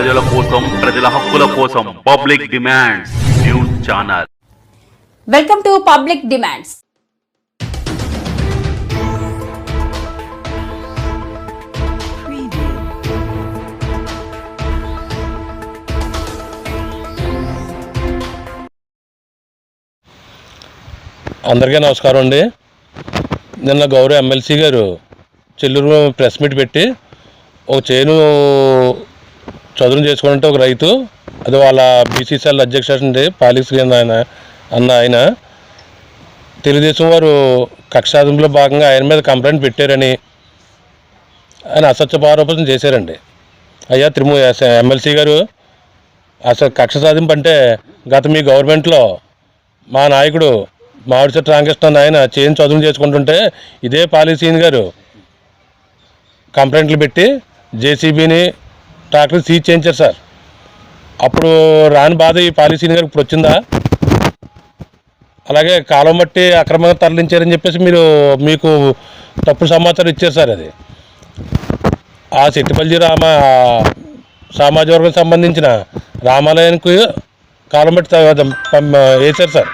ప్రజల కోసం, ప్రజల హక్కుల కోసం public demands news channel. Welcome to public demands. అందరికీ నమస్కారం అండి. నిన్న గౌరవ ఎమ్మెల్సీ గారు చెల్లూరు ప్రెస్ మీట్ పెట్టి ఒక చేను చదును చేసుకుంటే ఒక రైతు, అది వాళ్ళ బీసీసీఎల్ అధ్యక్షుడు పాలిక్స్ ఆయన తెలుగుదేశం వారు కక్షాదింపులో భాగంగా ఆయన మీద కంప్లైంట్ పెట్టారని ఆయన అసత్యపు ఆరోపణ చేశారండి. అయ్యా ఎమ్మెల్సీ గారు, అసలు కక్ష సాధింపు అంటే గత మీ గవర్నమెంట్లో మా నాయకుడు మామిడిచెట్టు రామకృష్ణ ఆయన చేను చదువులు చేసుకుంటుంటే ఇదే పాలసీని గారు కంప్లైంట్లు పెట్టి జేసీబీని ట్రాక్టర్ సీజ్ చేయించారు సార్. అప్పుడు రాని బాధ ఈ పాలసీని గారికి ఇప్పుడు వచ్చిందా? అలాగే కాలం బట్టి అక్రమంగా తరలించారని చెప్పేసి మీకు తప్పుడు సమాచారం ఇచ్చారు సార్. అది ఆ సెట్టిపల్లి సామాజిక వర్గం సంబంధించిన రామాలయానికి కాలం బట్టి వేశారు సార్.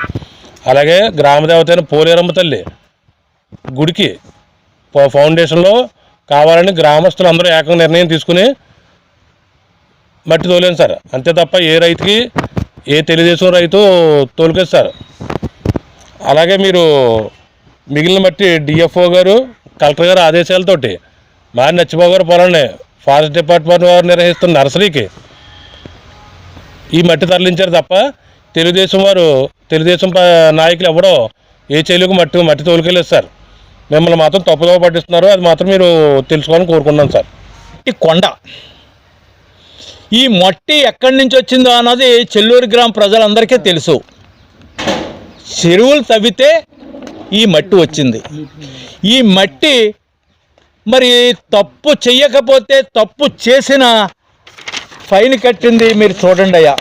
అలాగే గ్రామదేవత అయిన పోలేరమ్మ తల్లి గుడికి ఫౌండేషన్లో కావాలని గ్రామస్తులు అందరూ ఏకంగా నిర్ణయం తీసుకుని మట్టి తోలేను సార్. అంతే తప్ప ఏ రైతుకి ఏ తెలుగుదేశం రైతు తోలుకేది సార్. అలాగే మీరు మిగిలిన మట్టి డిఎఫ్ఓ గారు, కలెక్టర్ గారు ఆదేశాలతోటి మారి నచ్చిబాబు గారు పొలాన్ని ఫారెస్ట్ డిపార్ట్మెంట్ వారు నిర్వహిస్తున్న నర్సరీకి ఈ మట్టి తరలించారు తప్ప తెలుగుదేశం నాయకులు ఎవడో ఏ చెల్లికి మట్టి తోలుకెళ్ళలేదు సార్. మిమ్మల్ని మాత్రం తప్పుదోవ పట్టిస్తున్నారు. అది మాత్రం మీరు తెలుసుకోవాలని కోరుకున్నాను సార్. ఈ కొండ, ఈ మట్టి ఎక్కడి నుంచి వచ్చిందో అన్నది చెల్లూరు గ్రామ ప్రజలందరికీ తెలుసు. చెరువులు తవ్వితే ఈ మట్టి వచ్చింది. ఈ మట్టి మరి తప్పు చెయ్యకపోతే తప్పు చేసిన ఫైన్ కట్టింది మీరు చూడండి అయ్యా.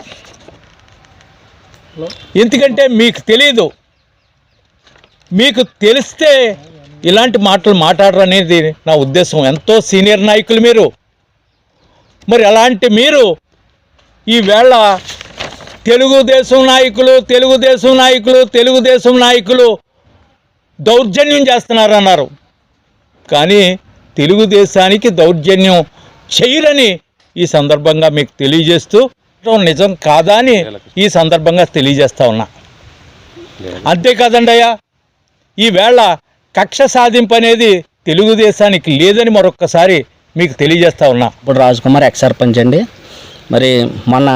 ఎందుకంటే మీకు తెలీదు. మీకు తెలిస్తే ఇలాంటి మాటలు మాట్లాడరు అనేది నా ఉద్దేశం. ఎంతో సీనియర్ నాయకులు మీరు. మరి అలాంటి మీరు ఈవేళ తెలుగుదేశం నాయకులు దౌర్జన్యం చేస్తున్నారన్నారు. కానీ తెలుగుదేశానికి దౌర్జన్యం చేయరని ఈ సందర్భంగా మీకు తెలియజేస్తూ, నిజం కాదా అని ఈ సందర్భంగా తెలియజేస్తా ఉన్నా. అంతేకాదండి అయ్యా, ఈవేళ కక్ష సాధింపు అనేది తెలుగుదేశానికి లేదని మరొక్కసారి మీకు తెలియజేస్తా ఉన్నా. ఇప్పుడు రాజకుమార్ ఎక్స్ సర్పంచ్ అండి. మరి మొన్న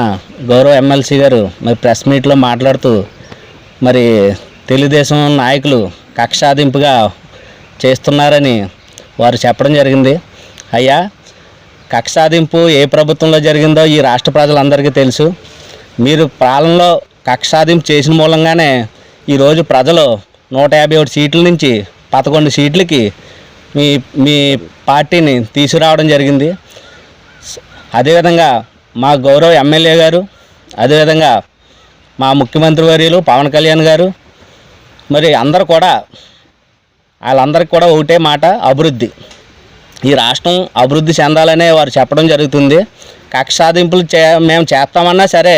గౌరవ ఎమ్మెల్సీ గారు మరి ప్రెస్ మీట్లో మాట్లాడుతూ మరి తెలుగుదేశం నాయకులు కక్ష సాధింపుగా చేస్తున్నారని వారు చెప్పడం జరిగింది. అయ్యా, కక్ష సాధింపు ఏ ప్రభుత్వంలో జరిగిందో ఈ రాష్ట్ర ప్రజలందరికీ తెలుసు. మీరు పాలనలో కక్ష సాధింపు చేసిన మూలంగానే ఈరోజు ప్రజలు 151 సీట్ల నుంచి 11 సీట్లకి మీ పార్టీని తీసుకురావడం జరిగింది. అదేవిధంగా మా గౌరవ ఎమ్మెల్యే గారు, అదేవిధంగా మా ముఖ్యమంత్రి వర్యులు పవన్ కళ్యాణ్ గారు, మరి అందరూ కూడా వాళ్ళందరికీ కూడా ఒకటే మాట, అభివృద్ధి. ఈ రాష్ట్రం అభివృద్ధి చెందాలనే వారు చెప్పడం జరుగుతుంది. కక్ష సాధింపులు మేము చేస్తామన్నా సరే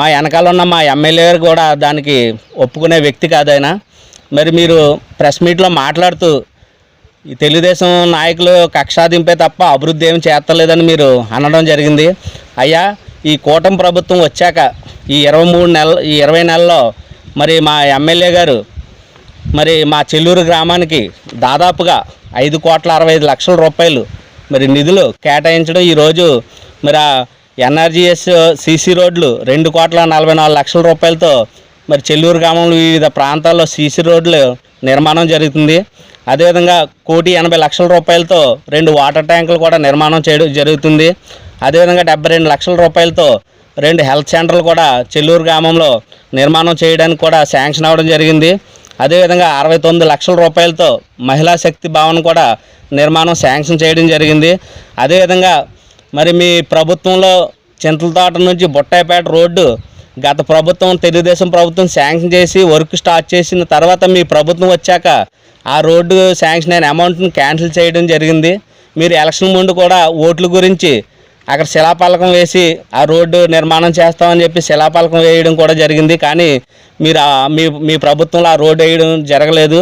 మా వెనకాల ఉన్న మా ఎమ్మెల్యే గారు కూడా దానికి ఒప్పుకునే వ్యక్తి కాదైనా. మరి మీరు ప్రెస్ మీట్లో మాట్లాడుతూ ఈ తెలుగుదేశం నాయకులు కక్ష సాధింపే తప్ప అభివృద్ధి ఏమి చేస్తలేదని మీరు అనడం జరిగింది. అయ్యా, ఈ కూటమి ప్రభుత్వం వచ్చాక ఈ 20 నెలల్లో మరి మా ఎమ్మెల్యే గారు మరి మా చెల్లూరు గ్రామానికి దాదాపుగా 5,65,00,000 రూపాయలు మరి నిధులు కేటాయించడం. ఈరోజు మరి ఆ ఎన్ఆర్జీఎస్ సీసీ రోడ్లు 2,44,00,000 రూపాయలతో మరి చెల్లూరు గ్రామంలో వివిధ ప్రాంతాల్లో సీసీ రోడ్లు నిర్మాణం జరుగుతుంది. అదేవిధంగా 1,80,00,000 రూపాయలతో 2 వాటర్ ట్యాంకులు కూడా నిర్మాణం చేయడం జరుగుతుంది. అదేవిధంగా 72 లక్షల రూపాయలతో 2 హెల్త్ సెంటర్లు కూడా చెల్లూరు గ్రామంలో నిర్మాణం చేయడానికి కూడా శాంక్షన్ అవ్వడం జరిగింది. అదేవిధంగా 69 లక్షల రూపాయలతో మహిళా శక్తి భవన్ కూడా నిర్మాణం శాంక్షన్ చేయడం జరిగింది. అదేవిధంగా మరి మీ ప్రభుత్వంలో చింతలతోట నుంచి బుట్టాయిపేట రోడ్డు గత ప్రభుత్వం తెలుగుదేశం ప్రభుత్వం శాంక్షన్ చేసి వర్క్ స్టార్ట్ చేసిన తర్వాత మీ ప్రభుత్వం వచ్చాక ఆ రోడ్డు శాంక్షన్ అయిన అమౌంట్ని క్యాన్సిల్ చేయడం జరిగింది. మీరు ఎలక్షన్ ముందు కూడా ఓట్ల గురించి అక్కడ శిలాఫలకం వేసి ఆ రోడ్డు నిర్మాణం చేస్తామని చెప్పి శిలాఫలకం వేయడం కూడా జరిగింది. కానీ మీరు మీ ప్రభుత్వంలో ఆ రోడ్డు వేయడం జరగలేదు.